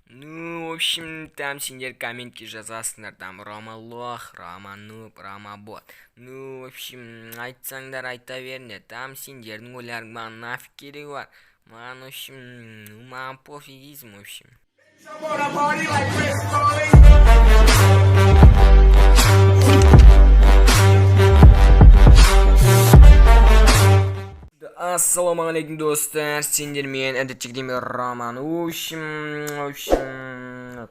Ну, в общем, там сендер комментке жазасыңдар, там Рома лох, Рома нуб, Рома бот. Ну, в общем, айтсаңдар айта беріңдер, там сендердің ойларың маған нафиг керегі бар. Маған, в общем, маған пофигизм, в общем. Ассалаумағалейкум достар, сендер мен әдеттегідей Роман. В общем,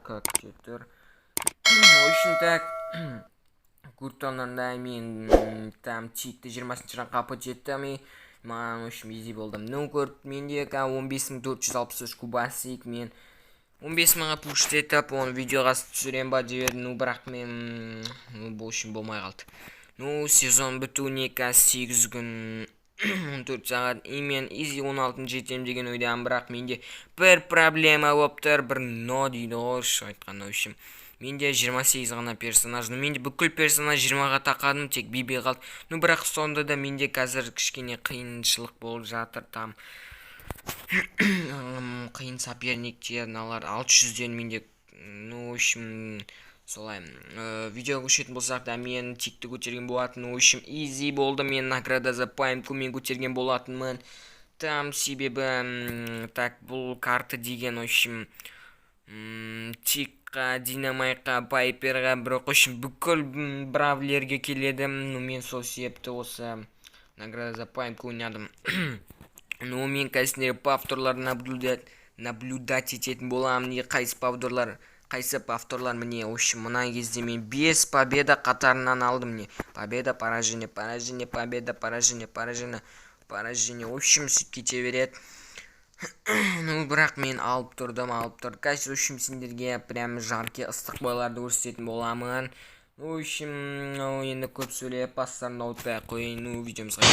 как что-то. В общем, так, куртонанда мен там читті 20-шы ранға жеттім. Маған, в общем, изи болдым. Ну, көріп, менде 15463 кубасик, мен 15 мыңға пуштетіп, оны видеоға түсірем ба дебедім. Ну, бірақ мен, в общем, болмай қалды. Ну, сезон бітуіне 8 күн 14 сағат мен изи 16 жетем деген ойдамын, бірақ менде бір проблема болып тұр, бір но дейді орысша айтқанда. В общем, менде 28 ғана персонаж. Ну, менде бүкіл персонаж 20-ға тақадым, тек биби қалды. Ну, бірақ сонда да менде қазір кішкене қиыншылық болып жатыр. Там қиын соперниктер, налар 600-ден менде. Ну, в общем, солай. Видео көшетін болсақ да мен тикті көтерген болатын. В общем, изи болды. Мен награда за паймку мен көтерген болатынмын. Там себебі так бұл карта деген, в общем, тикқа, динамайқа, пайперға, бірақ үшін бүкіл бравлерге келеді. Ну, мен сол себепті осы награда за паймку ойнадым. Ну, мен кәсіндегі повторларды наблюдать ететін боламын. Қайсы повторлар міне. В общем, мына кезде мен 5 победа қатарынан алдым. Не победа, поражение, поражение, победа, поражение, поражение, поражение. В общем, сөйтіп кете береді. Ну, бірақ мен алып тұрдым. Қазір, в общем, сендерге прям жарке ыстық бойларды көрсететін боламын. В общем, енді көп сөйлеп бастарын ауытпай қойын. Ну, видеомызға.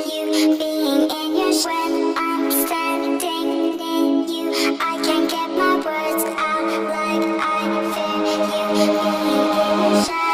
you being in your when I'm standing near you. I can't get my words out like I fear you being in your shadow.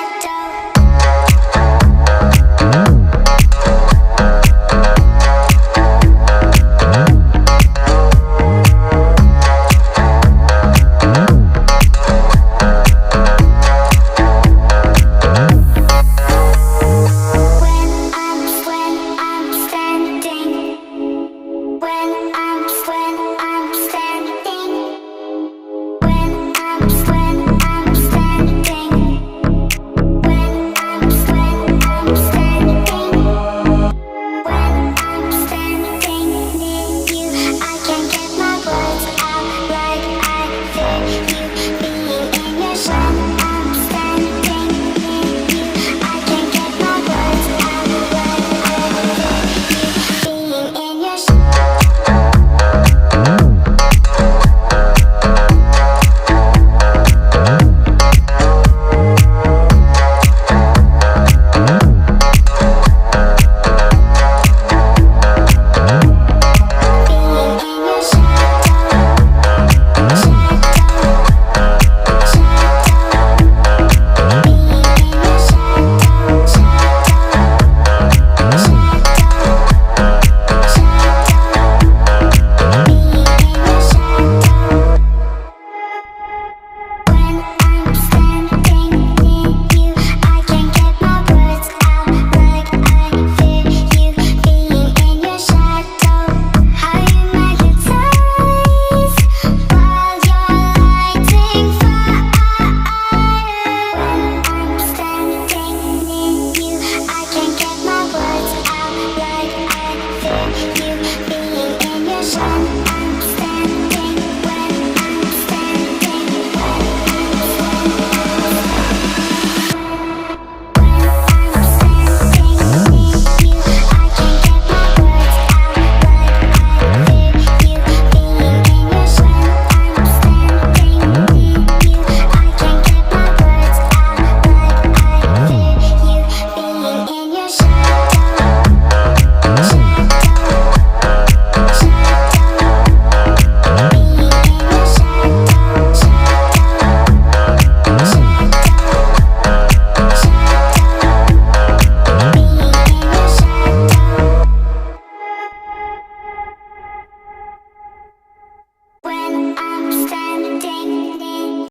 You